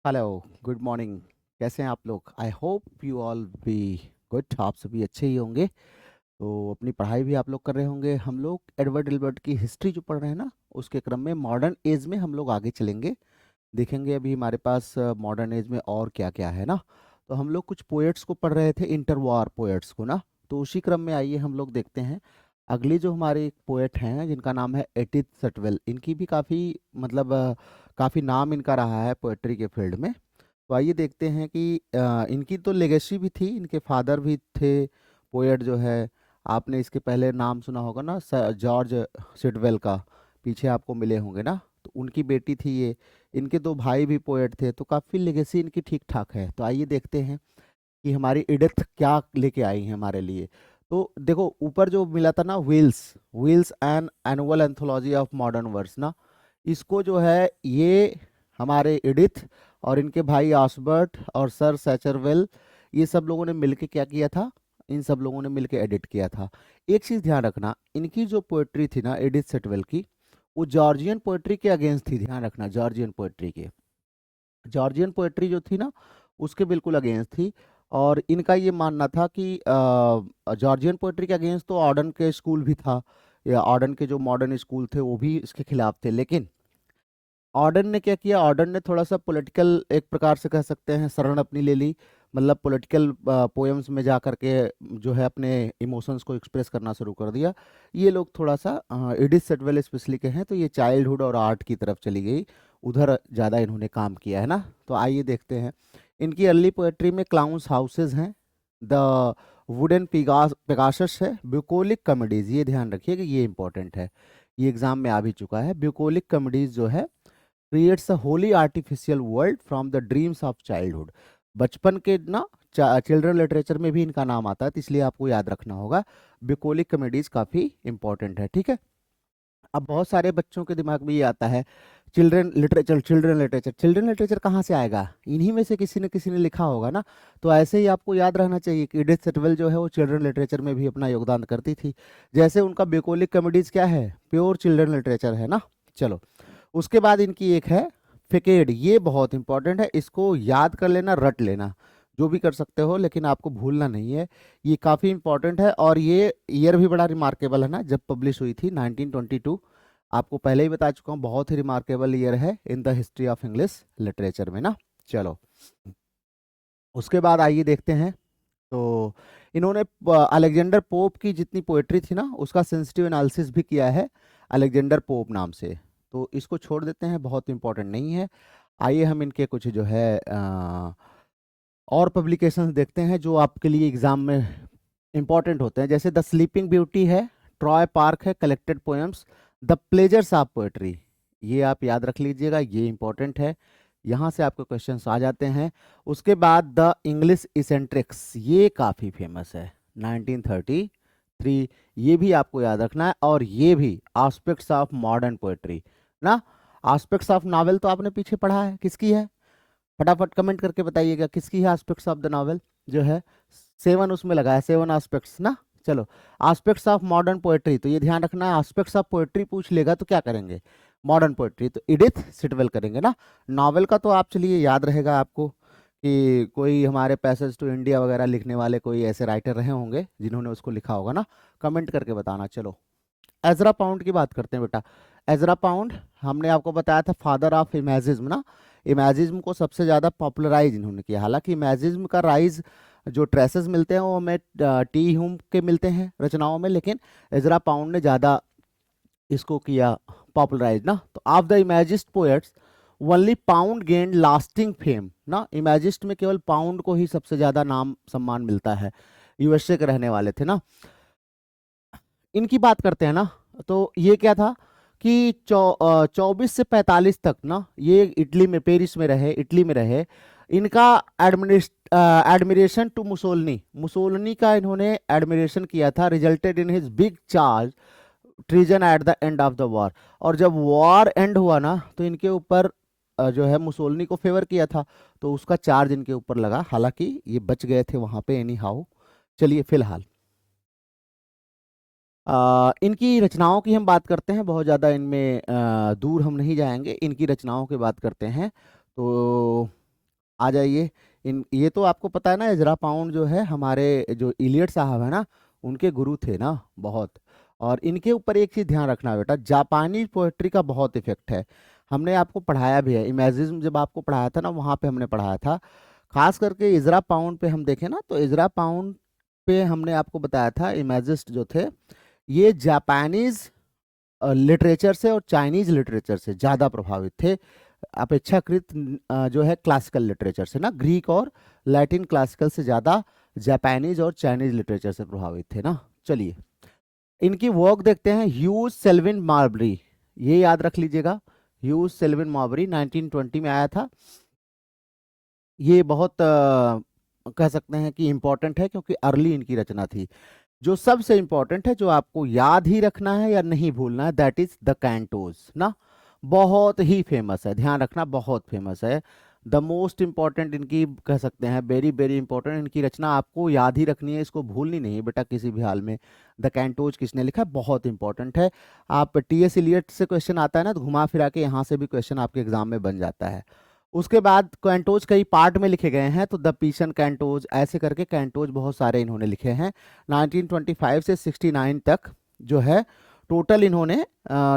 Hello, good morning. कैसे हैं आप लोग? I hope you all be good. आप सभी अच्छे ही होंगे। तो अपनी पढ़ाई भी आप लोग कर रहे होंगे। हम लोग एडवर्ड एल्बर्ट की हिस्ट्री जो पढ़ रहे हैं ना, उसके क्रम में मॉडर्न एज में हम लोग आगे चलेंगे। देखेंगे अभी हमारे पास मॉडर्न एज में और क्या क्या है ना। तो हम लोग कुछ पोएट्स को पढ़ रहे थे, इंटरवार पोएट्स को ना। तो उसी क्रम में आइए हम लोग देखते हैं अगली जो हमारे एक पोएट हैं जिनका नाम है एडिथ सटवेल। इनकी भी काफ़ी मतलब काफ़ी नाम इनका रहा है पोएट्री के फील्ड में। तो आइए देखते हैं कि इनकी तो लेगेसी भी थी, इनके फादर भी थे पोएट जो है। आपने इसके पहले नाम सुना होगा ना, जॉर्ज सिडवेल का, पीछे आपको मिले होंगे ना। तो उनकी बेटी थी ये। इनके दो भाई भी पोएट थे, तो काफ़ी लेगेसी इनकी ठीक ठाक है। तो आइए देखते हैं कि हमारी एडिथ क्या लेके आई है हमारे लिए। तो देखो ऊपर जो मिला था ना, wheels wheels an annual anthology of modern verse ना, इसको जो है ये हमारे एडिथ और इनके भाई आसबर्ट और सर सैचरवेल, ये सब लोगों ने मिलके क्या किया था, इन सब लोगों ने मिलके एडिट किया था। एक चीज़ ध्यान रखना, इनकी जो पोएट्री थी ना एडिथ सेटवेल की, वो जॉर्जियन पोएट्री के अगेंस्ट थी। ध्यान रखना, जॉर्जियन पोएट्री के, जॉर्जियन पोएट्री जो थी ना उसके बिल्कुल अगेंस्ट थी। और इनका ये मानना था कि जॉर्जियन पोएट्री के अगेंस्ट तो ऑर्डन के स्कूल भी था, या ऑर्डन के जो मॉडर्न स्कूल थे वो भी इसके खिलाफ थे। लेकिन ऑर्डन ने क्या किया, ऑर्डन ने थोड़ा सा पॉलिटिकल, एक प्रकार से कह सकते हैं, शरण अपनी ले ली। मतलब पॉलिटिकल पोएम्स में जा करके जो है अपने इमोशंस को एक्सप्रेस करना शुरू कर दिया। ये लोग थोड़ा सा एडिथ सेटवेल स्पेशली के हैं, तो ये चाइल्डहुड और आर्ट की तरफ चली गई, उधर ज़्यादा इन्होंने काम किया है ना। तो आइए देखते हैं इनकी अर्ली पोएट्री में क्लाउंस हाउसेज हैं, द वुडन पेगासस है, ब्यूकोलिक कॉमेडीज। ये ध्यान रखिए कि ये इंपॉर्टेंट है, ये एग्जाम में आ भी चुका है। ब्यूकोलिक कॉमेडीज जो है creates a Holi artificial world from the dreams of childhood. बचपन के ना चिल्ड्रन लिटरेचर में भी इनका नाम आता है, तो इसलिए आपको याद रखना होगा। ब्यूकोलिक कॉमेडीज काफ़ी इंपॉर्टेंट है, ठीक है। अब बहुत सारे बच्चों के दिमाग में ये आता है, children literature children literature children literature कहाँ से आएगा, इन्हीं में से किसी न किसी ने लिखा होगा ना। तो ऐसे ही आपको याद रहना चाहिए कि एडिथ सेटवेल जो है वो चिल्ड्रन लिटरेचर में भी अपना योगदान करती थी। जैसे उनका ब्यूकोलिक कॉमेडीज क्या है, प्योर चिल्ड्रन लिटरेचर है ना। चलो, उसके बाद इनकी एक है फेकेड। ये बहुत इंपॉर्टेंट है, इसको याद कर लेना, रट लेना, जो भी कर सकते हो, लेकिन आपको भूलना नहीं है। ये काफ़ी इंपॉर्टेंट है और ये ईयर भी बड़ा रिमार्केबल है ना, जब पब्लिश हुई थी 1922। आपको पहले ही बता चुका हूँ, बहुत ही रिमार्केबल ईयर है in the history of English literature में ना। चलो, उसके बाद आइए देखते हैं। तो इन्होंने अलेक्जेंडर पोप की जितनी पोएट्री थी ना उसका सेंसिटिव एनालिसिस भी किया है, अलेक्जेंडर पोप नाम से। तो इसको छोड़ देते हैं, बहुत इंपॉर्टेंट नहीं है। आइए हम इनके कुछ जो है और पब्लिकेशंस देखते हैं जो आपके लिए एग्जाम में इंपॉर्टेंट होते हैं। जैसे द स्लीपिंग ब्यूटी है, ट्रॉय पार्क है, collected poems, the pleasures of poetry. ये आप याद रख लीजिएगा, ये इंपॉर्टेंट है, यहाँ से आपके क्वेश्चंस आ जाते हैं। उसके बाद द इंग्लिश इसेंट्रिक्स, ये काफ़ी फेमस है, 1933। ये भी आपको याद रखना है। और ये भी एस्पेक्ट्स ऑफ मॉडर्न पोएट्री ना। एस्पेक्ट्स ऑफ नावल तो आपने पीछे पढ़ा है, किसकी है? फटाफट कमेंट करके बताइएगा किसकी है एस्पेक्ट्स ऑफ द नॉवेल जो है। 7 उसमें लगा है, 7 एस्पेक्ट्स ना। चलो, एस्पेक्ट्स ऑफ मॉडर्न पोएट्री, तो ये ध्यान रखना है, एस्पेक्ट्स ऑफ पोएट्री पूछ लेगा तो क्या करेंगे, मॉडर्न पोएट्री, तो एडिथ सिटवेल करेंगे ना। नॉवेल का तो आप चलिए याद रहेगा आपको कि कोई हमारे पैसेज टू इंडिया वगैरह लिखने वाले कोई ऐसे राइटर रहे होंगे जिन्होंने उसको लिखा होगा ना। कमेंट करके बताना। चलो, एजरा पाउंड की बात करते हैं बेटा। एजरा पाउंड, हमने आपको बताया था फादर ऑफ इमेजिज्म ना। इमेजिज्म को सबसे ज़्यादा पॉपुलराइज इन्होंने किया। हालांकि इमेजिज्म का राइज जो ट्रेसेस मिलते हैं वो हमें टी ह्यूम के मिलते हैं रचनाओं में, लेकिन एजरा पाउंड ने ज़्यादा इसको किया पॉपुलराइज ना। तो of the imagist poets only pound gain lasting fame ना। इमेजिस्ट में केवल पाउंड को ही सबसे ज़्यादा नाम सम्मान मिलता है, यूएसए के रहने वाले थे ना। इनकी बात करते हैं ना, तो ये क्या था कि 24 से 45 तक ना ये इटली में, पेरिस में रहे, इटली में रहे। इनका एडमिरेशन टू मुसोलिनी, मुसोलिनी का इन्होंने एडमिरेशन किया था, resulted in his big charge treason at the end of the war. और जब वॉर एंड हुआ ना तो इनके ऊपर जो है मुसोलिनी को फेवर किया था, तो उसका चार्ज इनके ऊपर लगा। हालांकि ये बच गए थे वहां पे एनी हाउ। चलिए, फिलहाल इनकी रचनाओं की हम बात करते हैं, बहुत ज़्यादा इनमें दूर हम नहीं जाएंगे, इनकी रचनाओं की बात करते हैं। तो आ जाइए। इन ये तो आपको पता है ना, इजरा पाउंड जो है हमारे जो इलियट साहब है ना, उनके गुरु थे ना बहुत। और इनके ऊपर एक चीज ध्यान रखना बेटा, जापानी पोएट्री का बहुत इफेक्ट है। हमने आपको पढ़ाया भी है, इमेजिज्म जब आपको पढ़ाया था ना, वहाँ पे हमने पढ़ाया था। खास करके इजरा पाउंड पे हम देखें ना, तो इजरा पाउंड पे हमने आपको बताया था, इमेजिस्ट जो थे ये जापानीज लिटरेचर से और चाइनीज लिटरेचर से ज़्यादा प्रभावित थे, अपेक्षाकृत जो है क्लासिकल लिटरेचर से ना, ग्रीक और लैटिन क्लासिकल से ज़्यादा जापानीज और चाइनीज लिटरेचर से प्रभावित थे ना। चलिए इनकी वर्क देखते हैं। ह्यूज सेल्विन मार्बरी, ये याद रख लीजिएगा, ह्यूज सेल्विन मार्बरी 1920 में आया था। ये बहुत कह सकते हैं कि इम्पोर्टेंट है, क्योंकि अर्ली इनकी रचना थी। जो सबसे इंपॉर्टेंट है, जो आपको याद ही रखना है या नहीं भूलना है, दैट इज द कैंटोज ना, बहुत ही फेमस है, ध्यान रखना, बहुत फेमस है। द मोस्ट इंपॉर्टेंट इनकी कह सकते हैं, वेरी वेरी इंपॉर्टेंट इनकी रचना, आपको याद ही रखनी है, इसको भूलनी नहीं है बेटा किसी भी हाल में। द कैंटोज किसने लिखा है, बहुत इंपॉर्टेंट है। आप टीएस इलियट से क्वेश्चन आता है ना, तो घुमा फिरा के यहाँ से भी क्वेश्चन आपके एग्जाम में बन जाता है। उसके बाद कैंटोज कई पार्ट में लिखे गए हैं, तो द पीसन कैंटोज ऐसे करके कैंटोज बहुत सारे इन्होंने लिखे हैं। 1925 से 69 तक जो है टोटल इन्होंने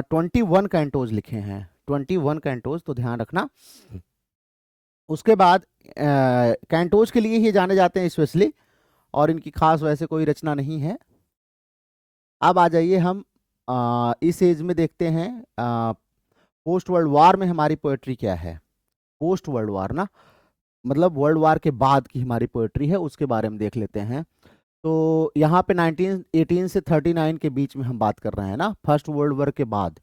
21 कैंटोज लिखे हैं, 21 कैंटोज, तो ध्यान रखना। उसके बाद कैंटोज के लिए ही जाने जाते हैं स्पेशली, और इनकी खास वैसे कोई रचना नहीं है। अब आ जाइए हम इस एज में देखते हैं, पोस्ट वर्ल्ड वार में हमारी पोएट्री क्या है। पोस्ट वर्ल्ड वार ना, मतलब वर्ल्ड वार के बाद की हमारी पोएट्री है, उसके बारे में देख लेते हैं। तो यहाँ पे 1918 से 39 के बीच में हम बात कर रहे हैं ना, फर्स्ट वर्ल्ड वॉर के बाद,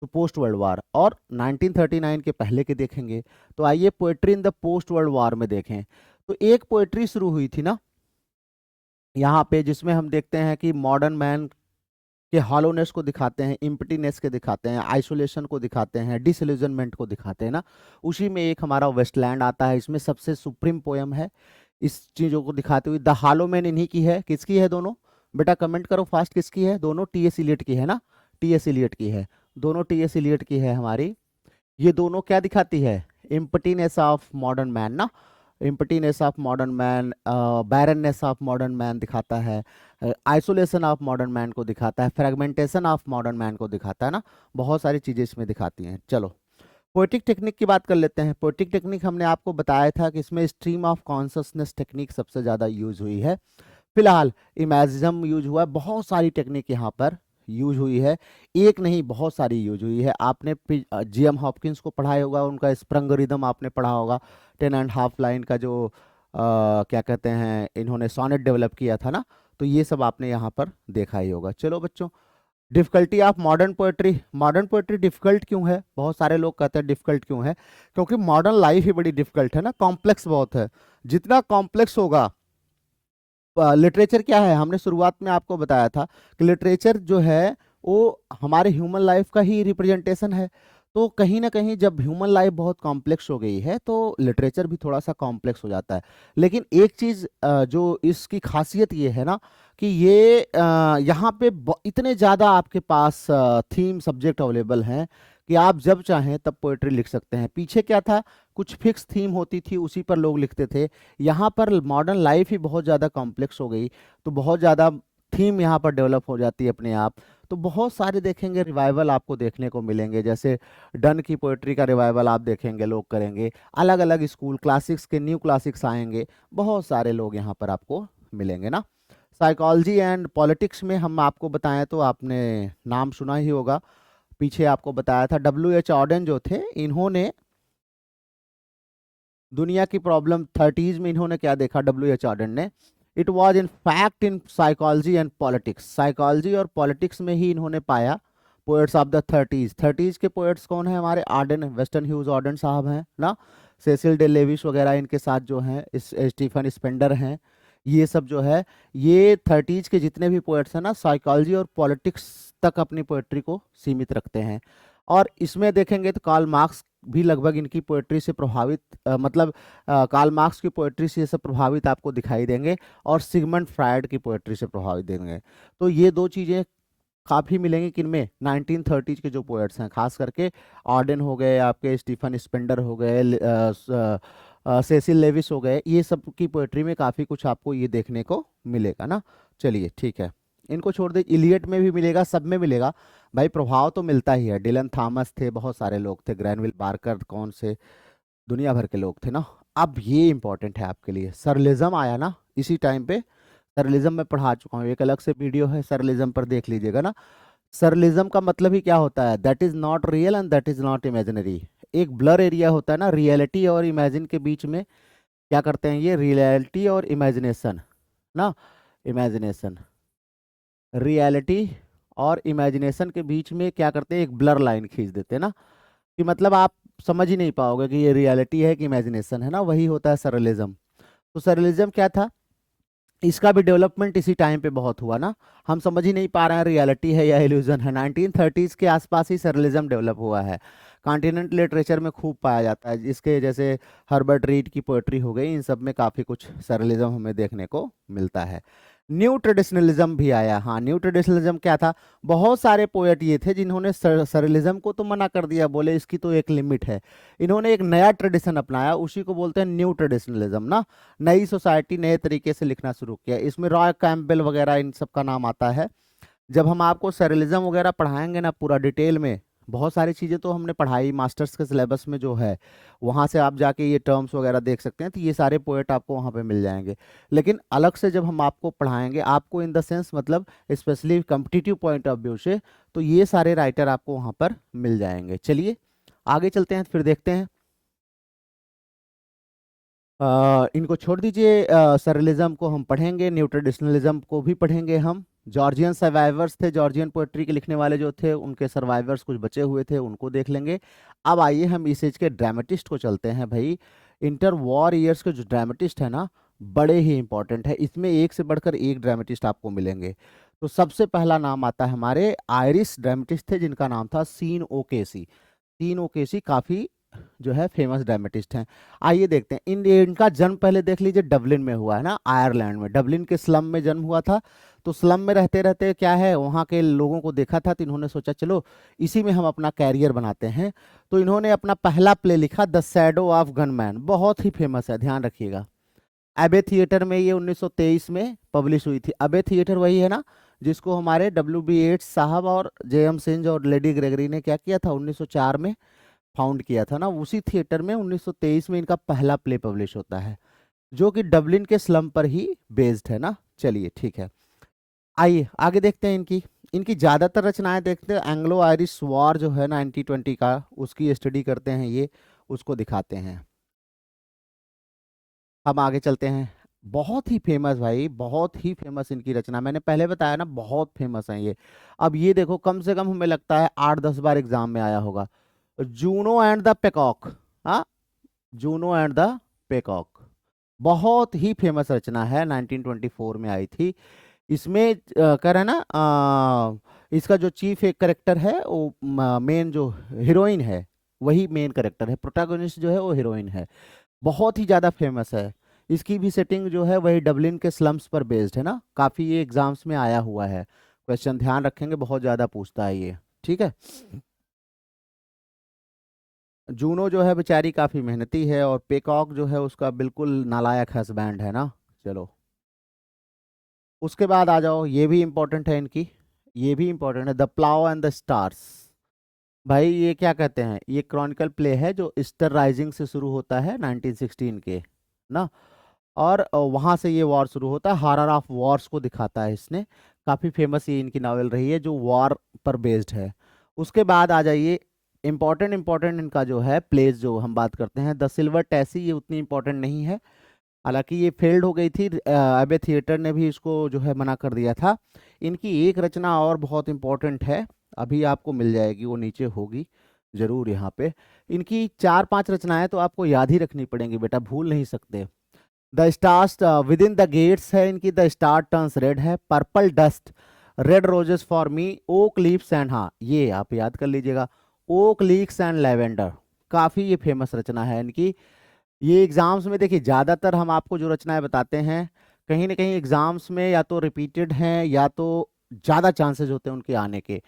तो पोस्ट वर्ल्ड वार, और 1939 के पहले के देखेंगे। तो आइए poetry in the post world war में देखें। तो एक पोएट्री शुरू हुई थी ना यहाँ पे, जिसमें हम देखते हैं कि मॉडर्न मैन के हॉलोनेस को दिखाते हैं, इम्पटीनेस के दिखाते हैं, आइसोलेशन को दिखाते हैं, डिसइल्यूजनमेंट को दिखाते हैं ना। उसी में एक हमारा वेस्टलैंड आता है, इसमें सबसे सुप्रीम पोयम है इस चीज़ों को दिखाते हुए। द हॉलो मैन इन्हीं की है, किसकी है दोनों, बेटा कमेंट करो फास्ट, किसकी है दोनों, टीएस इलियट की है ना, टीएस इलियट की है, दोनों टीएस इलियट की है हमारी। ये दोनों क्या दिखाती है, इम्पटीनेस ऑफ मॉडर्न मैन ना, emptiness of modern man, barrenness of modern man दिखाता है, आइसोलेशन ऑफ मॉडर्न मैन को दिखाता है, फ्रेगमेंटेशन ऑफ मॉडर्न मैन को दिखाता है ना, बहुत सारी चीज़ें इसमें दिखाती हैं। चलो पोएटिक टेक्निक की बात कर लेते हैं। पोएटिक टेक्निक हमने आपको बताया था कि इसमें स्ट्रीम ऑफ कॉन्शसनेस टेक्निक सबसे ज़्यादा यूज हुई है। फिलहाल इमेजिज्म यूज हुआ है, बहुत सारी टेक्निक यहाँ पर यूज हुई है, एक नहीं बहुत सारी यूज हुई है। आपने जीएम हॉपकिंस को पढ़ाया होगा, उनका स्प्रंग रिदम आपने पढ़ा होगा, 10.5 लाइन का जो क्या कहते हैं इन्होंने सोनेट डेवलप किया था ना, तो ये सब आपने यहाँ पर देखा ही होगा। चलो बच्चों, difficulty of modern poetry. Modern poetry difficult क्यों है, बहुत सारे लोग कहते हैं डिफिकल्ट क्यों है, क्योंकि मॉडर्न लाइफ ही बड़ी डिफिकल्ट है ना, कॉम्प्लेक्स बहुत है। जितना कॉम्प्लेक्स होगा लिटरेचर, क्या है हमने शुरुआत में आपको बताया था कि लिटरेचर जो है वो हमारे ह्यूमन लाइफ का ही रिप्रेजेंटेशन है। तो कहीं ना कहीं जब ह्यूमन लाइफ बहुत कॉम्प्लेक्स हो गई है, तो लिटरेचर भी थोड़ा सा कॉम्प्लेक्स हो जाता है। लेकिन एक चीज़ जो इसकी खासियत ये है ना, कि ये यहाँ पे इतने ज़्यादा आपके पास थीम सब्जेक्ट अवेलेबल हैं कि आप जब चाहें तब पोएट्री लिख सकते हैं। पीछे क्या था, कुछ फिक्स थीम होती थी, उसी पर लोग लिखते थे। यहाँ पर मॉडर्न लाइफ ही बहुत ज़्यादा कॉम्प्लेक्स हो गई, तो बहुत ज़्यादा थीम यहाँ पर डेवलप हो जाती है अपने आप। तो बहुत सारे देखेंगे रिवाइवल आपको देखने को मिलेंगे, जैसे डन की पोएट्री का रिवाइवल आप देखेंगे लोग करेंगे, अलग अलग स्कूल क्लासिक्स के न्यू क्लासिक्स आएंगे, बहुत सारे लोग यहाँ पर आपको मिलेंगे ना। साइकोलॉजी एंड पॉलिटिक्स में हम आपको बताएं तो आपने नाम सुना ही होगा, पीछे आपको बताया था W.H. ऑर्डन जो थे, इन्होंने दुनिया की प्रॉब्लम 30s में इन्होंने क्या देखा, W.H. ऑर्डन ने, it was in fact in psychology and politics, psychology और पॉलिटिक्स में ही इन्होंने पाया। पोएट्स ऑफ द 30s के पोएट्स कौन है हमारे, आर्डन, वेस्टर्न ह्यूज ऑर्डन साहब हैं ना, सेसिल डे लेविस वगैरह इनके साथ जो हैं, स्टीफन स्पेंडर हैं, ये सब जो है, ये 30s के जितने भी पोएट्स हैं ना, साइकोलॉजी और पॉलिटिक्स तक अपनी पोएट्री को सीमित रखते हैं। और इसमें देखेंगे तो कार्ल मार्क्स भी लगभग इनकी पोएट्री से प्रभावित, मतलब कार्ल मार्क्स की पोएट्री से ये सब प्रभावित आपको दिखाई देंगे, और सिगमंड फ्रायड की पोएट्री से प्रभावित देंगे। तो ये दो चीज़ें काफ़ी मिलेंगी किनमें, 1930s के जो पोएट्स हैं, खास करके ऑर्डन हो गए आपके, स्टीफन स्पेंडर हो गए, सेसिल लेविस हो गए, ये सब की पोएट्री में काफ़ी कुछ आपको ये देखने को मिलेगा ना। चलिए ठीक है, इनको छोड़ दे, इलियट में भी मिलेगा, सब में मिलेगा भाई, प्रभाव तो मिलता ही है। डिलन थॉमस थे, बहुत सारे लोग थे, ग्रैनविल बार्कर, कौन से दुनिया भर के लोग थे ना। अब ये इंपॉर्टेंट है आपके लिए, सरलिज्म आया ना इसी टाइम पे। सरलिज्म में पढ़ा चुका हूँ, एक अलग से वीडियो है सरलिज्म पर, देख लीजिएगा ना। सरलिज्म का मतलब ही क्या होता है, that is not real and that is not imaginary. एक ब्लर एरिया होता है ना रियलिटी और इमेजिन के बीच में, क्या करते हैं ये, रियलिटी और इमेजिनेशन ना, इमेजिनेशन, रियलिटी और इमेजिनेशन के बीच में क्या करते हैं, एक ब्लर लाइन खींच देते हैं ना, कि मतलब आप समझ ही नहीं पाओगे कि ये रियलिटी है कि इमेजिनेशन है ना, वही होता है सरलिज्म। तो सरलिज्म क्या था, इसका भी डेवलपमेंट इसी टाइम पे बहुत हुआ ना, हम समझ ही नहीं पा रहे हैं रियलिटी है या इल्यूजन है। 1930s के आसपास ही सरलिज्म डेवलप हुआ है, कॉन्टिनेंट लिटरेचर में खूब पाया जाता है, इसके जैसे हर्बर्ट रीड की पोएट्री हो गई, इन सब में काफ़ी कुछ सरलिज्म हमें देखने को मिलता है। न्यू ट्रेडिशनलिज्म भी आया, हाँ न्यू ट्रेडिशनलिज्म क्या था, बहुत सारे पोएट ये थे जिन्होंने सरलिज्म को तो मना कर दिया, बोले इसकी तो एक लिमिट है। इन्होंने एक नया ट्रेडिशन अपनाया, उसी को बोलते हैं न्यू ट्रेडिशनलिज्म ना, नई सोसाइटी नए तरीके से लिखना शुरू किया। इसमें रॉय कैम्पबेल वगैरह इन सब का नाम आता है। जब हम आपको सरलिज्म वगैरह पढ़ाएंगे ना पूरा डिटेल में, बहुत सारी चीज़ें तो हमने पढ़ाई मास्टर्स के सिलेबस में जो है, वहाँ से आप जाके ये टर्म्स वगैरह देख सकते हैं, तो ये सारे पोएट आपको वहाँ पे मिल जाएंगे। लेकिन अलग से जब हम आपको पढ़ाएंगे, आपको इन द सेंस मतलब specially competitive point of view से, तो ये सारे राइटर आपको वहाँ पर मिल जाएंगे। चलिए आगे चलते हैं, फिर देखते हैं। इनको छोड़ दीजिए, सरलिज्म को हम पढ़ेंगे, न्यू ट्रेडिशनलिज्म को भी पढ़ेंगे हम। जॉर्जियन सर्वाइवर्स थे, जॉर्जियन पोएट्री के लिखने वाले जो थे, उनके सर्वाइवर्स कुछ बचे हुए थे, उनको देख लेंगे। अब आइए हम इस एज के ड्रामेटिस्ट को चलते हैं भाई। इंटर वॉर ईयर्स के जो ड्रामेटिस्ट है ना, बड़े ही इंपॉर्टेंट है, इसमें एक से बढ़कर एक ड्रामेटिस्ट आपको मिलेंगे। तो सबसे पहला नाम आता है, हमारे आयरिश ड्रामेटिस्ट थे जिनका नाम था सीन ओकेसी। सीन ओकेसी काफ़ी जो है फेमस ड्रामेटिस्ट हैं। आइए देखते हैं, इनका जन्म पहले देख लीजिए, डबलिन में हुआ है ना, आयरलैंड में, डबलिन के स्लम में जन्म हुआ था। तो स्लम में रहते रहते क्या है, वहाँ के लोगों को देखा था, तो इन्होंने सोचा चलो इसी में हम अपना कैरियर बनाते हैं। तो इन्होंने अपना पहला प्ले लिखा, द शैडो ऑफ गनमैन, बहुत ही फेमस है, ध्यान रखिएगा। एबे थिएटर में ये 1923 में पब्लिश हुई थी। एबे थिएटर वही है ना जिसको हमारे WB येट्स साहब और JM सिंज और लेडी ग्रेगरी ने क्या किया था, 1904 में फाउंड किया था ना। उसी थिएटर में 1923 में इनका पहला प्ले पब्लिश होता है, जो कि डबलिन के स्लम पर ही बेस्ड है ना। चलिए ठीक है, आइए आगे देखते हैं। इनकी इनकी ज़्यादातर रचनाएं देखते हैं, एंग्लो आयरिश वॉर जो है 1920 का, उसकी स्टडी करते हैं ये, उसको दिखाते हैं। हम आगे चलते हैं। बहुत ही फेमस भाई, बहुत ही फेमस इनकी रचना, मैंने पहले बताया ना बहुत फेमस है ये। अब ये देखो, कम से कम हमें लगता है 8-10 बार एग्जाम में आया होगा, जूनो एंड द पेकॉक। हाँ, जूनो एंड द पेकॉक बहुत ही फेमस रचना है, 1924 में आई थी। इसमें कह रहे हैं ना, इसका जो चीफ एक करेक्टर है, वो मेन जो हीरोइन है वही मेन करेक्टर है, प्रोटैगनिस्ट जो है वो हीरोइन है, बहुत ही ज़्यादा फेमस है। इसकी भी सेटिंग जो है वही डबलिन के स्लम्स पर बेस्ड है ना, काफ़ी ये एग्जाम्स में आया हुआ है, क्वेश्चन ध्यान रखेंगे, बहुत ज़्यादा पूछता है ये, ठीक है। जूनो जो है बेचारी काफ़ी मेहनती है, और पेकॉक जो है उसका बिल्कुल नालायक हस्बैंड है ना। चलो उसके बाद आ जाओ, ये भी इंपॉर्टेंट है इनकी, ये भी इंपॉर्टेंट है, the plough and the stars. भाई ये क्या कहते हैं, ये क्रॉनिकल प्ले है जो ईस्टर राइजिंग से शुरू होता है 1916 के ना, और वहाँ से ये वॉर शुरू होता है, हॉरर ऑफ वॉर्स को दिखाता है इसने, काफ़ी फेमस ये इनकी नावल रही है जो वॉर पर बेस्ड है। उसके बाद आ जाइए, इंपॉर्टेंट इंपॉर्टेंट इनका जो है प्लेस जो हम बात करते हैं, द सिल्वर टैसी, ये उतनी इंपॉर्टेंट नहीं है, हालांकि ये फेल्ड हो गई थी, एबे थिएटर ने भी इसको जो है मना कर दिया था। इनकी एक रचना और बहुत इंपॉर्टेंट है, अभी आपको मिल जाएगी, वो नीचे होगी जरूर यहाँ पे। इनकी 4-5 रचनाएं तो आपको याद ही रखनी पड़ेंगी बेटा, भूल नहीं सकते। The stars with in the gates है इनकी, द स्टार टर्न्स रेड है, purple dust, red roses for me, okay leaves and, हाँ ये आप याद कर लीजिएगा, ओक लीक्स एंड लेवेंडर, काफ़ी ये फेमस रचना है इनकी। ये एग्जाम्स में देखिए, ज़्यादातर हम आपको जो रचनाएं बताते हैं, कहीं ना कहीं एग्जाम्स में या तो रिपीटेड हैं या तो ज़्यादा चांसेस होते हैं उनके आने के।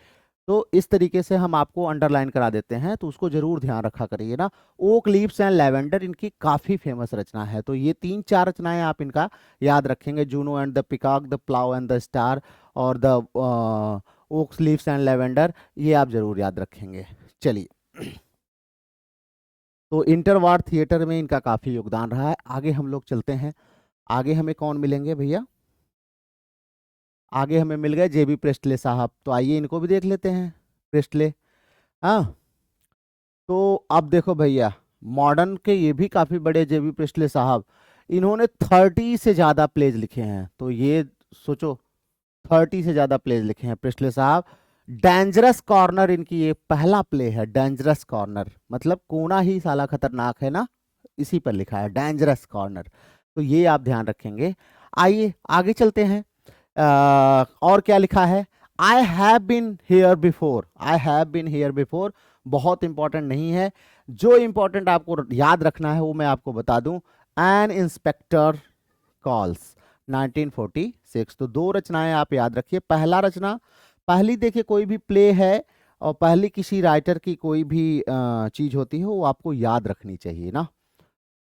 तो इस तरीके से हम आपको अंडरलाइन करा देते हैं, तो उसको जरूर ध्यान रखा करिए ना। ओक लीव्स एंड लेवेंडर इनकी काफी फेमस रचना है, तो ये 3-4 रचनाएं आप इनका याद रखेंगे, Juno and the Paycock, the plough and the stars, और the oaks leaves and lavender, ये आप जरूर याद रखेंगे। चलिए, तो इंटरवार थिएटर में इनका काफी योगदान रहा है। आगे हम लोग चलते हैं, आगे हमें कौन मिलेंगे भैया? आगे हमें मिल गए जेबी प्रेस्टले साहब, तो आइए इनको भी देख लेते हैं, प्रेस्टले। हाँ, तो अब देखो भैया, मॉडर्न के ये भी काफी बड़े जेबी प्रेस्टले साहब, इन्होंने 30 से ज्यादा प्लेज लिखे हैं, तो ये सोचो 30 से ज्यादा प्लेज लिखे हैं प्रेस्टले साहब। डेंजरस कॉर्नर इनकी ये पहला प्ले है, डेंजरस कॉर्नर, मतलब कोना ही साला खतरनाक है ना, इसी पर लिखा है डेंजरस कॉर्नर, तो ये आप ध्यान रखेंगे। आइए आगे चलते हैं। और क्या लिखा है? I have been here before, I have been here before बहुत इंपॉर्टेंट नहीं है, जो इंपॉर्टेंट आपको याद रखना है वो मैं आपको बता दूं। एन इंस्पेक्टर कॉल्स 1946, तो 2 रचनाएं आप याद रखिए। पहला रचना, पहली देखिए कोई भी प्ले है और पहली किसी राइटर की कोई भी चीज होती है, वो आपको याद रखनी चाहिए ना।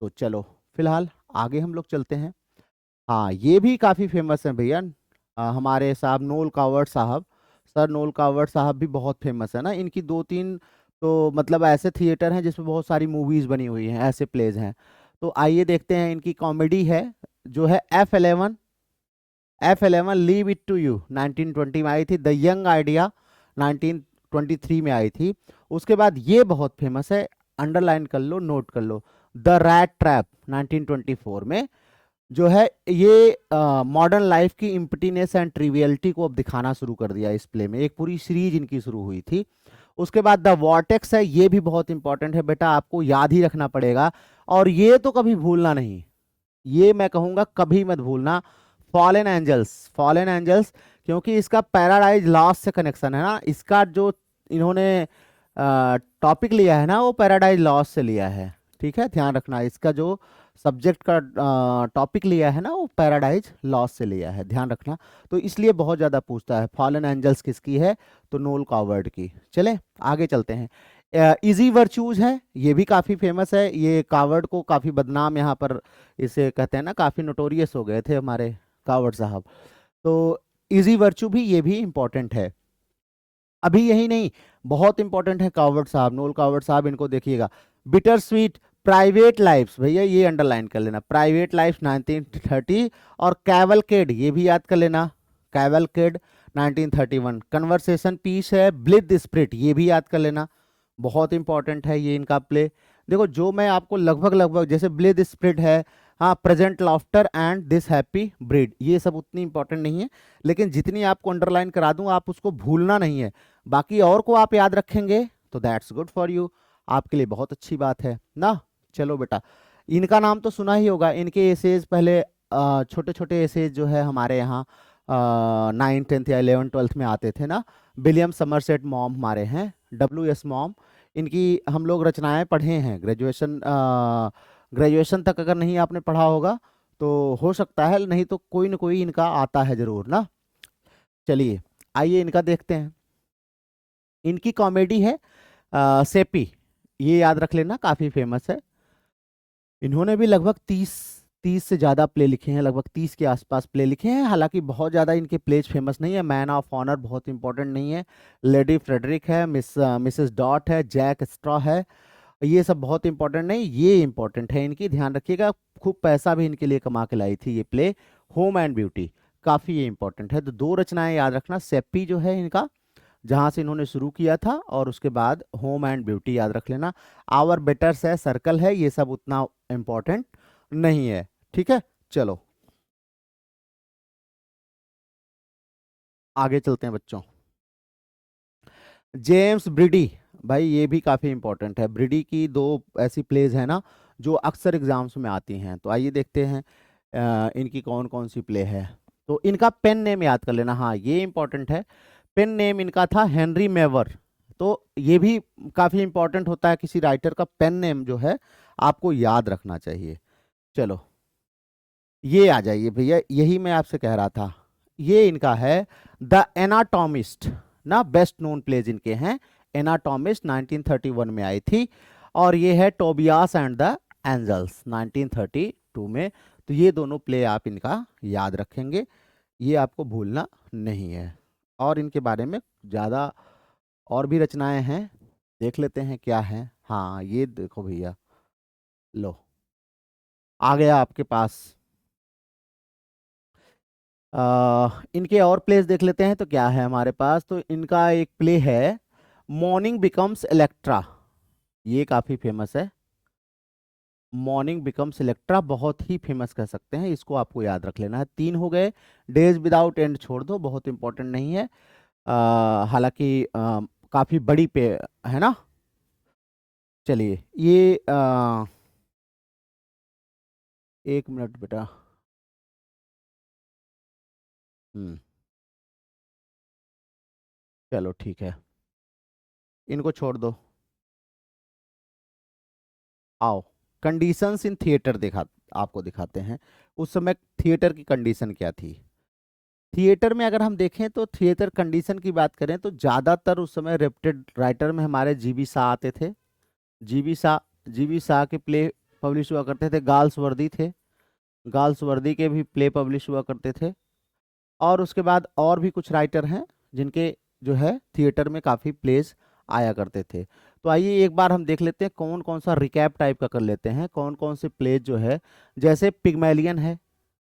तो चलो फिलहाल आगे हम लोग चलते हैं। हाँ, ये भी काफी फेमस है भैया, हमारे साहब नोल कावर्ड साहब, सर नोल कावर्ड साहब भी बहुत फेमस है ना। इनकी 2-3 तो मतलब ऐसे थिएटर हैं जिसमें बहुत सारी मूवीज बनी हुई हैं, ऐसे प्लेज हैं। तो आइए देखते हैं, इनकी कॉमेडी है जो है F11 leave it to you 1920 में आई थी, द यंग आइडिया 1923 में आई थी। उसके बाद ये बहुत फेमस है, अंडरलाइन कर लो, नोट कर लो, द रैट ट्रैप 1924 में, जो है ये मॉडर्न लाइफ की इम्पटीनेस एंड ट्रिवियलिटी को अब दिखाना शुरू कर दिया इस प्ले में, एक पूरी सीरीज इनकी शुरू हुई थी। उसके बाद द वॉर्टेक्स है, ये भी बहुत इंपॉर्टेंट है बेटा, आपको याद ही रखना पड़ेगा, और ये तो कभी भूलना नहीं, ये मैं कहूंगा कभी मत भूलना। फॉलन एंजल्स, फॉलन एंजल्स, क्योंकि इसका पैराडाइज लॉस्ट से कनेक्शन है ना, इसका जो इन्होंने टॉपिक लिया है ना, वो पैराडाइज लॉस्ट से लिया है, ठीक है, ध्यान रखना, इसका जो सब्जेक्ट का टॉपिक लिया है ना, वो पैराडाइज लॉस्ट से लिया है, ध्यान रखना। तो इसलिए बहुत ज़्यादा पूछता है फॉलन एंजल्स किसकी है, तो नोल कावर्ड की। चले आगे चलते हैं। इजी वर्चूज है, ये भी काफ़ी फेमस है, ये कावर्ड को काफ़ी बदनाम यहाँ पर इसे कहते हैं ना, काफ़ी नोटोरियस हो गए थे हमारे कावर्ड साहब। तो इजी वर्चू भी, ये भी इंपॉर्टेंट है। अभी यही नहीं, बहुत इंपॉर्टेंट है कावर्ड साहब, नोल कावर्ड साहब, इनको देखिएगा। बिटर स्वीट, प्राइवेट लाइफ्स, भैया ये अंडरलाइन कर लेना, प्राइवेट लाइफ्स 1930, और कैवलकेड ये भी याद कर लेना, कैवलकेड 1931। कन्वर्सेशन पीस है, ब्लिथ स्प्रिट ये भी याद कर लेना, बहुत इंपॉर्टेंट है ये इनका प्ले। देखो जो मैं आपको लगभग लगभग, जैसे ब्लिथ स्प्रिट है, हाँ, present laughter and this happy breed, ये सब उतनी इंपॉर्टेंट नहीं है, लेकिन जितनी आपको अंडरलाइन करा दूं आप उसको भूलना नहीं है, बाकी और को आप याद रखेंगे तो दैट्स गुड फॉर यू, आपके लिए बहुत अच्छी बात है ना। चलो बेटा, इनका नाम तो सुना ही होगा, इनके एसेज पहले छोटे छोटे एसेज जो है हमारे यहाँ 9th 10th या 11th 12th में आते थे ना। विलियम समरसेट मॉम हमारे हैं, W.S. मॉम, इनकी हम लोग रचनाएं पढ़े हैं, ग्रेजुएशन तक अगर नहीं आपने पढ़ा होगा तो हो सकता है, नहीं तो कोई ना कोई इनका आता है जरूर ना। चलिए आइए इनका देखते हैं। इनकी कॉमेडी है सेपी, ये याद रख लेना, काफ़ी फेमस है। इन्होंने भी लगभग 30 से ज़्यादा प्ले लिखे हैं, लगभग 30 के आसपास प्ले लिखे हैं, हालांकि बहुत ज़्यादा इनके प्लेज फेमस नहीं है। मैन ऑफ ऑनर बहुत इंपॉर्टेंट नहीं है, लेडी फ्रेडरिक है, मिसेस डॉट है, जैक स्ट्रॉ है, ये सब बहुत इंपॉर्टेंट नहीं, ये इंपॉर्टेंट है इनकी, ध्यान रखिएगा। खूब पैसा भी इनके लिए कमा के लाई थी ये प्ले, होम एंड ब्यूटी, काफ़ी ये इंपॉर्टेंट है। तो 2 रचनाएं याद रखना, सेप्पी जो है इनका, जहां से इन्होंने शुरू किया था, और उसके बाद होम एंड ब्यूटी याद रख लेना। आवर बेटर्स है, सर्कल है, ये सब उतना इंपॉर्टेंट नहीं है, ठीक है। चलो आगे चलते हैं बच्चों। जेम्स ब्रिडी, भाई ये भी काफ़ी इंपॉर्टेंट है, ब्रिडी की 2 ऐसी प्लेज है ना जो अक्सर एग्जाम्स में आती हैं, तो आइए देखते हैं इनकी कौन कौन सी प्ले है। तो इनका पेन नेम याद कर लेना, हाँ ये इंपॉर्टेंट है, पेन नेम इनका था हेनरी मेवर, तो ये भी काफ़ी इंपॉर्टेंट होता है, किसी राइटर का पेन नेम जो है आपको याद रखना चाहिए। चलो ये आ जाइए भैया, यही मैं आपसे कह रहा था, ये इनका है द एनाटॉमिस्ट ना, बेस्ट नोन प्लेज इनके हैं। एनाटॉमिस्ट 1931 में आई थी, और ये है टोबियास एंड द एंजल्स 1932 में। तो ये दोनों प्ले आप इनका याद रखेंगे, ये आपको भूलना नहीं है। और इनके बारे में ज़्यादा और भी रचनाएं हैं, देख लेते हैं क्या है। हाँ, ये देखो भैया, लो आ गया आपके पास। इनके और प्लेस देख लेते हैं तो क्या है हमारे पास। तो इनका एक प्ले है मॉर्निंग बिकम्स इलेक्ट्रा, ये काफी फेमस है। मॉर्निंग बिकम्स इलेक्ट्रा बहुत ही फेमस कह सकते हैं, इसको आपको याद रख लेना है। 3 हो गए। डेज विदाउट एंड छोड़ दो, बहुत इंपॉर्टेंट नहीं है। हालांकि काफी बड़ी पे है ना। चलिए ये 1 मिनट बेटा। हम्म, चलो ठीक है, इनको छोड़ दो। आओ, कंडीशंस इन थिएटर आपको दिखाते हैं। उस समय थिएटर की कंडीशन क्या थी। थिएटर में अगर हम देखें तो थिएटर कंडीशन की बात करें तो ज़्यादातर उस समय रेप्यूटेड राइटर में हमारे जीबी शाह आते थे। जीबी शाह के प्ले पब्लिश हुआ करते थे। गाल्सवर्दी थे, गाल्सवर्दी के भी प्ले पब्लिश हुआ करते थे। और उसके बाद और भी कुछ राइटर हैं जिनके जो है थिएटर में काफ़ी प्लेस आया करते थे। तो आइए एक बार हम देख लेते हैं कौन कौन सा रिकैप टाइप का कर लेते हैं, कौन कौन से प्लेस जो है। जैसे पिग्मैलियन है,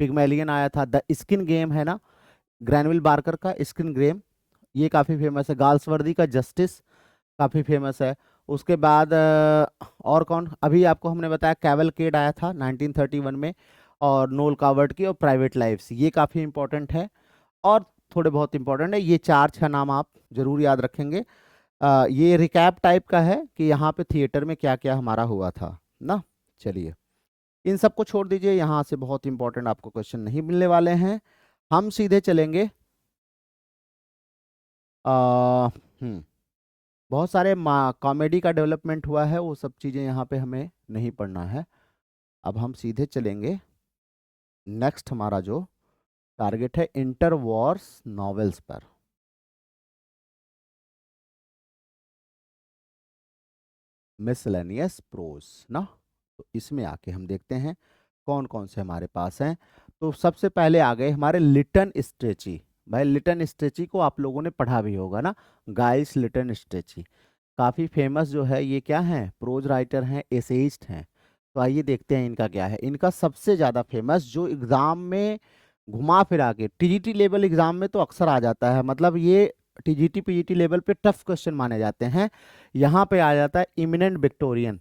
पिग्मैलियन आया था। द स्किन गेम है ना, ग्रैनविल बार्कर का स्किन गेम, ये काफ़ी फेमस है। गाल्सवर्दी का जस्टिस काफ़ी फेमस है। उसके बाद और कौन, अभी आपको हमने बताया कैवलकेड आया था 1931 में, और नोल कावर्ट की और प्राइवेट लाइफ्स, ये काफ़ी इंपॉर्टेंट है। और थोड़े बहुत इंपॉर्टेंट है, ये 4-6 नाम आप जरूर याद रखेंगे। ये रिकैप टाइप का है कि यहाँ पे थिएटर में क्या क्या हमारा हुआ था ना। चलिए इन सबको छोड़ दीजिए, यहाँ से बहुत इंपॉर्टेंट आपको क्वेश्चन नहीं मिलने वाले हैं। हम सीधे चलेंगे। हम्म, बहुत सारे कॉमेडी का डेवलपमेंट हुआ है, वो सब चीज़ें यहाँ पे हमें नहीं पढ़ना है। अब हम सीधे चलेंगे नेक्स्ट, हमारा जो टारगेट है इंटर वॉर्स नॉवेल्स पर। मिसलेनियस प्रोज ना, तो इसमें आके हम देखते हैं कौन कौन से हमारे पास हैं। तो सबसे पहले आ गए हमारे लिटन स्ट्रेची। भाई लिटन स्ट्रेची को आप लोगों ने पढ़ा भी होगा ना, गाइस लिटन स्ट्रेची काफ़ी फेमस जो है। ये क्या है, प्रोज राइटर हैं, एसेइस्ट हैं। तो आइए देखते हैं इनका क्या है। इनका सबसे ज़्यादा फेमस जो एग्ज़ाम में घुमा फिरा के, टीजीटी लेवल एग्ज़ाम में तो अक्सर आ जाता है, मतलब ये टीजीटी पीजीटी लेवल पे टफ क्वेश्चन माने जाते हैं। यहाँ पे आ जाता है इमिनेंट विक्टोरियन,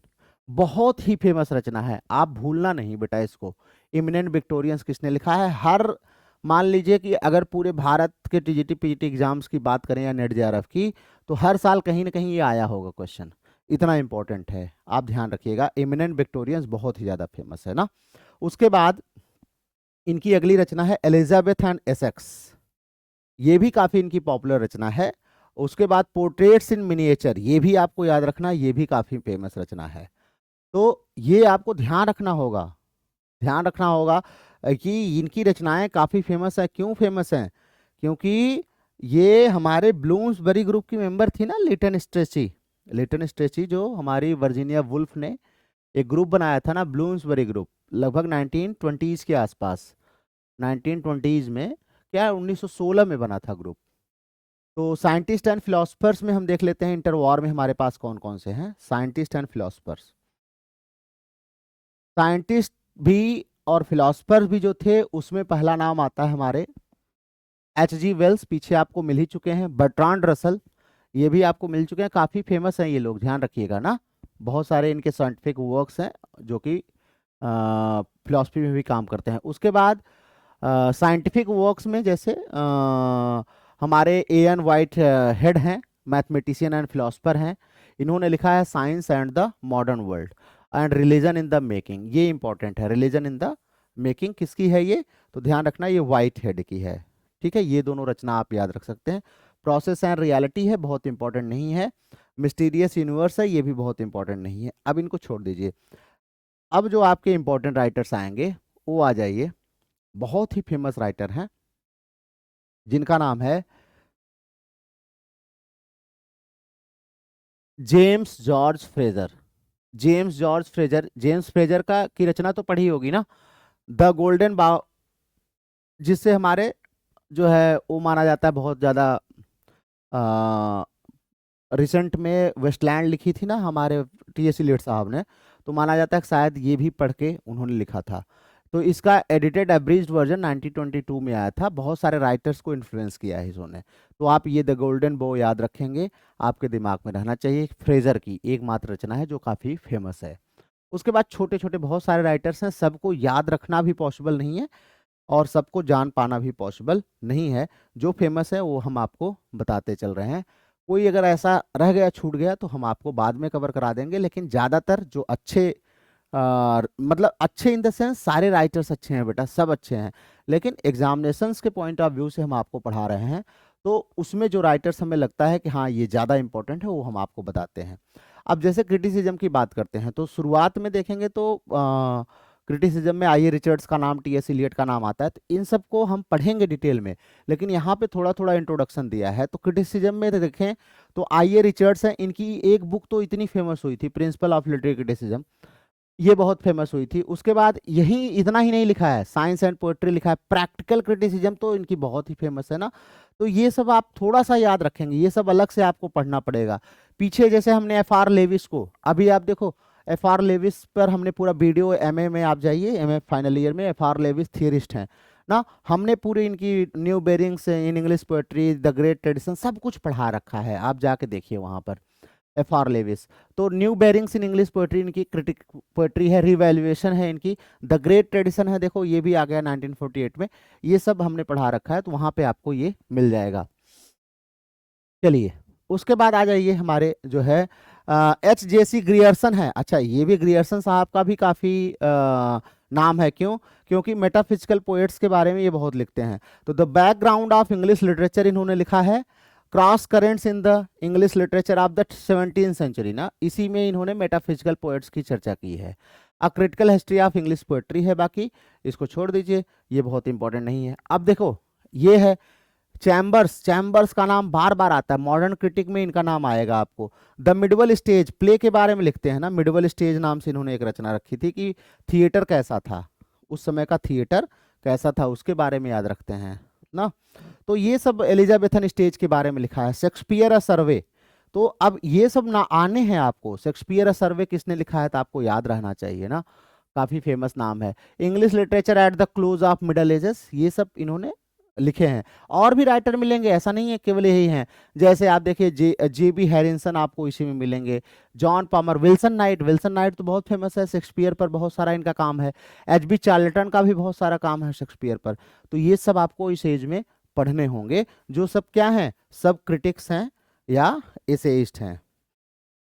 बहुत ही फेमस रचना है, आप भूलना नहीं बेटा इसको। इमिनेंट विक्टोरियंस किसने लिखा है। हर मान लीजिए कि अगर पूरे भारत के टीजीटी पीजीटी एग्जाम्स की बात करें या नेट जेआरएफ की, तो हर साल कहीं ना कहीं ये आया होगा क्वेश्चन, इतना इंपॉर्टेंट है, आप ध्यान रखिएगा। इमिनेंट विक्टोरियंस बहुत ही ज़्यादा फेमस है ना। उसके बाद इनकी अगली रचना है एलिजाबेथ एंड एसेक्स, ये भी काफ़ी इनकी पॉपुलर रचना है। उसके बाद पोर्ट्रेट्स इन मिनिएचर, ये भी आपको याद रखना, ये भी काफ़ी फेमस रचना है। तो ये आपको ध्यान रखना होगा, ध्यान रखना होगा कि इनकी रचनाएं काफ़ी फेमस है। क्यों फेमस हैं, क्योंकि ये हमारे ब्लूम्सबरी ग्रुप की मेंबर थी ना, लिटन स्ट्रेची। लिटन स्ट्रेची जो हमारी वर्जीनिया वुल्फ ने एक ग्रुप बनाया था ना, ब्लूम्सबरी ग्रुप, लगभग 1920s के आसपास, 1920s में, क्या 1916 में बना था ग्रुप। तो साइंटिस्ट एंड फिलोसफर्स में हम देख लेते हैं इंटर वॉर में हमारे पास कौन कौन से हैं। साइंटिस्ट एंड फिलोसफर्स, साइंटिस्ट भी और फिलोसफर्स भी जो थे, उसमें पहला नाम आता है हमारे H.G. वेल्स, पीछे आपको मिल ही चुके हैं। बर्ट्रांड रसल, ये भी आपको मिल चुके हैं, काफ़ी फेमस हैं ये लोग, ध्यान रखिएगा ना। बहुत सारे इनके साइंटिफिक वर्क्स हैं जो कि फिलोसफी में भी काम करते हैं। उसके बाद साइंटिफिक वर्क्स में जैसे हमारे एन वाइट हेड हैं, मैथमेटिशियन एंड फिलोसफर हैं। इन्होंने लिखा है science and the modern world and religion in the making, ये इंपॉर्टेंट है। रिलीजन इन द मेकिंग किसकी है ये, तो ध्यान रखना ये वाइट हेड की है। ठीक है, ये दोनों रचना आप याद रख सकते हैं। प्रोसेस एंड रियलिटी है, बहुत इंपॉर्टेंट नहीं है। मिस्टीरियस यूनिवर्स है, ये भी बहुत इंपॉर्टेंट नहीं है। अब इनको छोड़ दीजिए। अब जो आपके इंपॉर्टेंट राइटर्स आएंगे वो आ जाइए। बहुत ही फेमस राइटर हैं जिनका नाम है James George Fraser. James George Fraser, James Fraser का की रचना तो पढ़ी होगी ना, द गोल्डन बा, जिससे हमारे जो है वो माना जाता है बहुत ज्यादा। रिसेंट में वेस्टलैंड लिखी थी ना हमारे टीएस इलियट साहब ने, तो माना जाता है कि शायद ये भी पढ़ के उन्होंने लिखा था। तो इसका एडिटेड एब्रिज्ड वर्जन 1922 में आया था, बहुत सारे राइटर्स को इन्फ्लुएंस किया है इन्होंने। तो आप ये द गोल्डन बो याद रखेंगे, आपके दिमाग में रहना चाहिए। फ्रेजर की एकमात्र रचना है जो काफ़ी फेमस है। उसके बाद छोटे छोटे बहुत सारे राइटर्स हैं, सबको याद रखना भी पॉसिबल नहीं है और सबको जान पाना भी पॉसिबल नहीं है। जो फेमस है वो हम आपको बताते चल रहे हैं। कोई अगर ऐसा रह गया छूट गया तो हम आपको बाद में कवर करा देंगे, लेकिन ज़्यादातर जो अच्छे मतलब अच्छे इन द सेंस सारे राइटर्स अच्छे हैं बेटा, सब अच्छे हैं, लेकिन एग्जामिनेशंस के पॉइंट ऑफ व्यू से हम आपको पढ़ा रहे हैं, तो उसमें जो राइटर्स हमें लगता है कि हाँ ये ज़्यादा इंपॉर्टेंट है वो हम आपको बताते हैं। अब जैसे क्रिटिसिज्म की बात करते हैं तो शुरुआत में देखेंगे तो क्रिटिसिज्म में आई ए रिचर्ड्स का नाम, टी एस इलियट का नाम आता है, तो इन सबको हम पढ़ेंगे डिटेल में, लेकिन यहाँ पे थोड़ा थोड़ा इंट्रोडक्शन दिया है। तो क्रिटिसिज्म में देखें तो आई ए रिचर्ड्स है, इनकी एक बुक तो इतनी फेमस हुई थी, प्रिंसिपल ऑफ लिटरेरी क्रिटिसिज्म, ये बहुत फेमस हुई थी। उसके बाद यही इतना ही नहीं लिखा है, साइंस एंड पोएट्री लिखा है, प्रैक्टिकल क्रिटिसिज्म तो इनकी बहुत ही फेमस है ना। तो ये सब आप थोड़ा सा याद रखेंगे, ये सब अलग से आपको पढ़ना पड़ेगा। पीछे जैसे हमने एफ आर लेविस को, अभी आप देखो एफ आर लेविस पर हमने पूरा वीडियो, एमए में आप जाइए, एमए फाइनल ईयर में एफ आर लेविस थियरिस्ट हैं ना, हमने पूरी इनकी new bearings in English poetry, the great tradition, सब कुछ पढ़ा रखा है, आप जाके देखिए वहां पर। एफ आर लेविस तो new bearings in English poetry इनकी क्रिटिक पोएट्री है, रिवैल्यूएशन है इनकी, द ग्रेट ट्रेडिशन है, देखो ये भी आ गया 1948 में, ये सब हमने पढ़ा रखा है, तो वहां पे आपको ये मिल जाएगा। चलिए उसके बाद आ जाइए हमारे जो है एच जे सी ग्रियर्सन है। अच्छा ये भी ग्रियर्सन साहब का भी काफ़ी नाम है, क्यों? क्योंकि मेटाफिजिकल पोएट्स के बारे में ये बहुत लिखते हैं। तो the background of English literature इन्होंने लिखा है, cross currents in the English literature of the 17th century ना, इसी में इन्होंने मेटाफिजिकल पोएट्स की चर्चा की है। A critical history of English poetry है, बाकी इसको छोड़ दीजिए, ये बहुत इंपॉर्टेंट नहीं है। अब देखो ये है चैम्बर्स, चैम्बर्स का नाम बार बार आता है, मॉडर्न क्रिटिक में इनका नाम आएगा आपको। द मिडवल स्टेज, प्ले के बारे में लिखते हैं ना, मिडवल स्टेज नाम से इन्होंने एक रचना रखी थी कि थिएटर कैसा था, उस समय का थिएटर कैसा था उसके बारे में याद रखते हैं ना। तो ये सब एलिजाबेथन स्टेज के बारे में लिखा है। शेक्सपियर अ सर्वे, तो अब ये सब ना आने हैं आपको, शेक्सपियर अ सर्वे किसने लिखा है तो आपको याद रहना चाहिए ना, काफी फेमस नाम है। English literature at the close of middle edges, ये सब इन्होंने लिखे हैं। और भी राइटर मिलेंगे, ऐसा नहीं है केवल यही हैं, जैसे आप देखिए जे बी हैरिसन आपको इसी में मिलेंगे, John Palmer, Wilson Knight, Wilson Knight तो बहुत फेमस है, शेक्सपियर पर बहुत सारा इनका काम है। एच बी चार्ल्टन का भी बहुत सारा काम है शेक्सपियर पर। तो ये सब आपको इस एज में पढ़ने होंगे, जो सब क्या हैं, सब क्रिटिक्स हैं या एसेइस्ट हैं।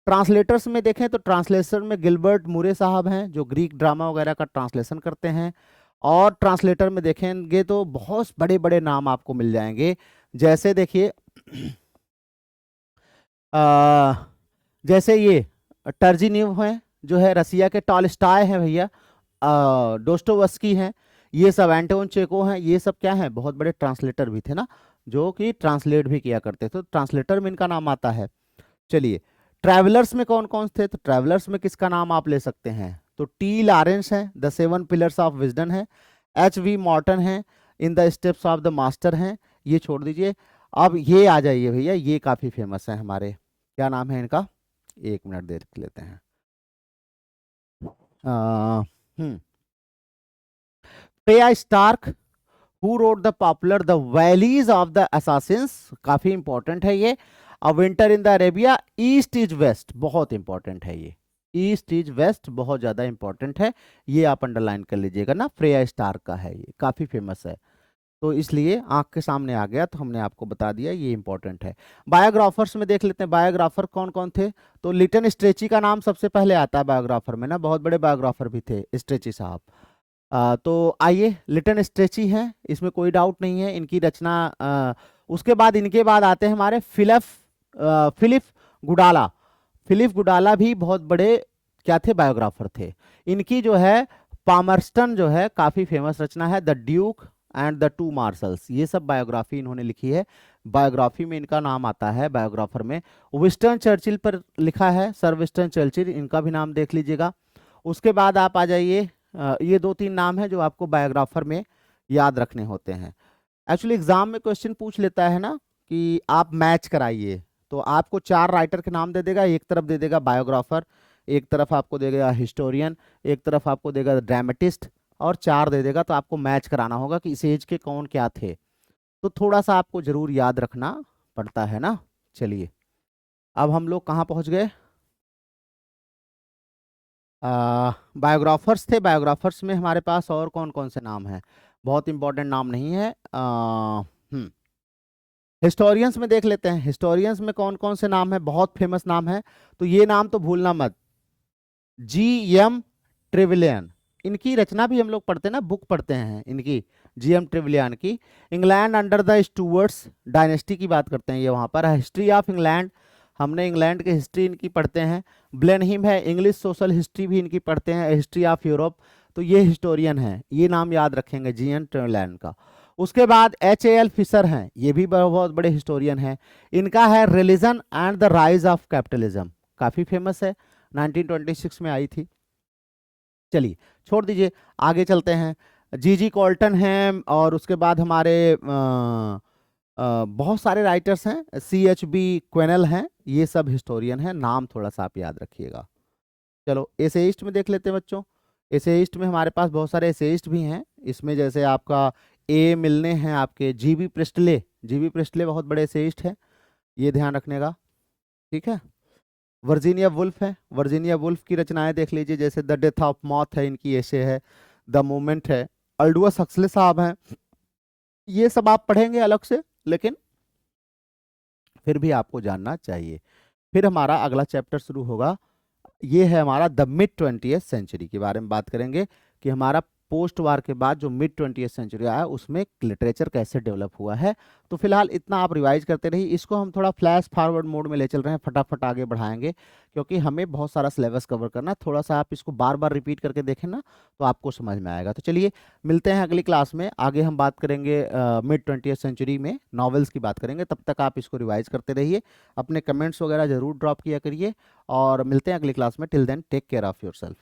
ट्रांसलेटर्स में देखें तो ट्रांसलेशन में गिलबर्ट मुरे साहब हैं जो ग्रीक ड्रामा वगैरह का ट्रांसलेशन करते हैं। और ट्रांसलेटर में देखेंगे तो बहुत बड़े बड़े नाम आपको मिल जाएंगे, जैसे देखिए जैसे ये टर्जिन्यव है जो है रसिया के, टॉलस्टॉय है भैया, डोस्टोवस्की हैं, ये सब एंटोन चेको हैं, ये सब क्या है, बहुत बड़े ट्रांसलेटर भी थे ना, जो कि ट्रांसलेट भी किया करते थे, तो ट्रांसलेटर में इनका नाम आता है। चलिए ट्रैवलर्स में कौन कौन थे, तो ट्रैवलर्स में किसका नाम आप ले सकते हैं, तो टी लॉरेंस है, द 7 पिलर्स ऑफ विजडम है, एच वी मॉर्टन है, in the steps of the master हैं, ये छोड़ दीजिए। अब ये आ जाइए भैया, ये काफ़ी फेमस है हमारे, क्या नाम है इनका, एक मिनट देख लेते हैं। Freya Stark, who wrote the popular the valleys of the assassins, काफ़ी इंपॉर्टेंट है ये। A winter in the Arabia, east is west, बहुत इंपॉर्टेंट है ये, ईस्ट इज वेस्ट बहुत ज़्यादा इंपॉर्टेंट है, ये आप अंडरलाइन कर लीजिएगा ना, फ्रेया स्टार्क का है, ये काफ़ी फेमस है, तो इसलिए आंख के सामने आ गया तो हमने आपको बता दिया, ये इंपॉर्टेंट है। बायोग्राफर्स में देख लेते हैं, बायोग्राफर कौन कौन थे, तो लिटन स्ट्रेची का नाम सबसे पहले आता है बायोग्राफर में ना, बहुत बड़े बायोग्राफर भी थे स्ट्रेची साहब। तो आइए लिटन स्ट्रेची हैं, इसमें कोई डाउट नहीं है, इनकी रचना उसके बाद इनके बाद आते हैं हमारे फिलिप गुडाला। फिलिप गुडाला भी बहुत बड़े क्या थे, बायोग्राफर थे। इनकी जो है पामरस्टन जो है काफी फेमस रचना है, the Duke and the two marshals, ये सब बायोग्राफी इन्होंने लिखी है। बायोग्राफी में इनका नाम आता है, बायोग्राफर में विंस्टन चर्चिल पर लिखा है, सर विंस्टन चर्चिल, इनका भी नाम देख लीजिएगा। उसके बाद आप आ जाइए, ये 2-3 नाम है जो आपको बायोग्राफर में याद रखने होते हैं। एक्चुअली एग्जाम में क्वेश्चन पूछ लेता है ना कि आप मैच कराइए, तो आपको 4 राइटर के नाम दे देगा, एक तरफ दे देगा बायोग्राफर, एक तरफ आपको देगा हिस्टोरियन, एक तरफ आपको देगा ड्रामेटिस्ट, और 4 दे देगा। तो आपको मैच कराना होगा कि इस एज के कौन क्या थे, तो थोड़ा सा आपको जरूर याद रखना पड़ता है ना। चलिए, अब हम लोग कहाँ पहुंच गए? बायोग्राफर्स थे, बायोग्राफर्स में हमारे पास और कौन कौन से नाम हैं? बहुत इंपॉर्टेंट नाम नहीं है। हिस्टोरियंस में देख लेते हैं, हिस्टोरियंस में कौन कौन से नाम है, बहुत फेमस नाम है, तो ये नाम तो भूलना मत। G.M. ट्रेविलियन, इनकी रचना भी हम लोग पढ़ते हैं ना, बुक पढ़ते हैं इनकी, G.M. ट्रेविलियन की। इंग्लैंड अंडर द स्टुअर्ट्स डायनेस्टी की बात करते हैं ये वहाँ पर। हिस्ट्री ऑफ इंग्लैंड, हमने इंग्लैंड की हिस्ट्री इनकी पढ़ते हैं। ब्लेनहिम है, इंग्लिश सोशल हिस्ट्री भी इनकी पढ़ते हैं। हिस्ट्री ऑफ यूरोप, तो ये हिस्टोरियन है, ये नाम याद रखेंगे G.M. ट्रेविलियन का। उसके बाद H.A.L. फिशर हैं, ये भी बहुत बड़े हिस्टोरियन हैं। इनका है religion and the rise of capitalism, काफ़ी फेमस है, 1926 में आई थी। चलिए छोड़ दीजिए, आगे चलते हैं। G.G. कॉल्टन हैं, और उसके बाद हमारे बहुत सारे राइटर्स हैं, C.H.B. क्वेनल हैं, ये सब हिस्टोरियन हैं, नाम थोड़ा सा आप याद रखिएगा। चलो एसेइस्ट में देख लेते हैं बच्चों। एसेइस्ट में हमारे पास बहुत सारे एसेइस्ट भी हैं, इसमें जैसे आपका ए मिलने हैं आपके G.B. Presley, G.B. प्रिस्टले बहुत बड़े एसेइस्ट हैं, ये ध्यान रखने का, ठीक है। वर्जीनिया वुल्फ है, वर्जीनिया वुल्फ की रचनाएं देख लीजिए, जैसे द डेथ ऑफ मॉथ है इनकी, ऐसे है, द मोमेंट है। अल्डुअस हक्सले साहब हैं, ये सब आप पढ़ेंगे अलग से, लेकिन फिर भी आपको जानना चाहिए। फिर हमारा अगला चैप्टर शुरू होगा, ये है हमारा द मिड 20th सेंचुरी के बारे में बात करेंगे, कि हमारा पोस्ट वार के बाद जो मिड 20th सेंचुरी आया उसमें लिटरेचर कैसे डेवलप हुआ है। तो फिलहाल इतना आप रिवाइज करते रहिए, इसको हम थोड़ा फ्लैश फॉरवर्ड मोड में ले चल रहे हैं, फटाफट आगे बढ़ाएंगे, क्योंकि हमें बहुत सारा सिलेबस कवर करना है। थोड़ा सा आप इसको बार बार रिपीट करके देखें ना, तो आपको समझ में आएगा। तो चलिए मिलते हैं अगली क्लास में, आगे हम बात करेंगे मिड 20th सेंचुरी में नॉवेल्स की बात करेंगे। तब तक आप इसको रिवाइज करते रहिए, अपने कमेंट्स वगैरह जरूर ड्रॉप किया करिए, और मिलते हैं अगली क्लास में। Till then take care of yourself.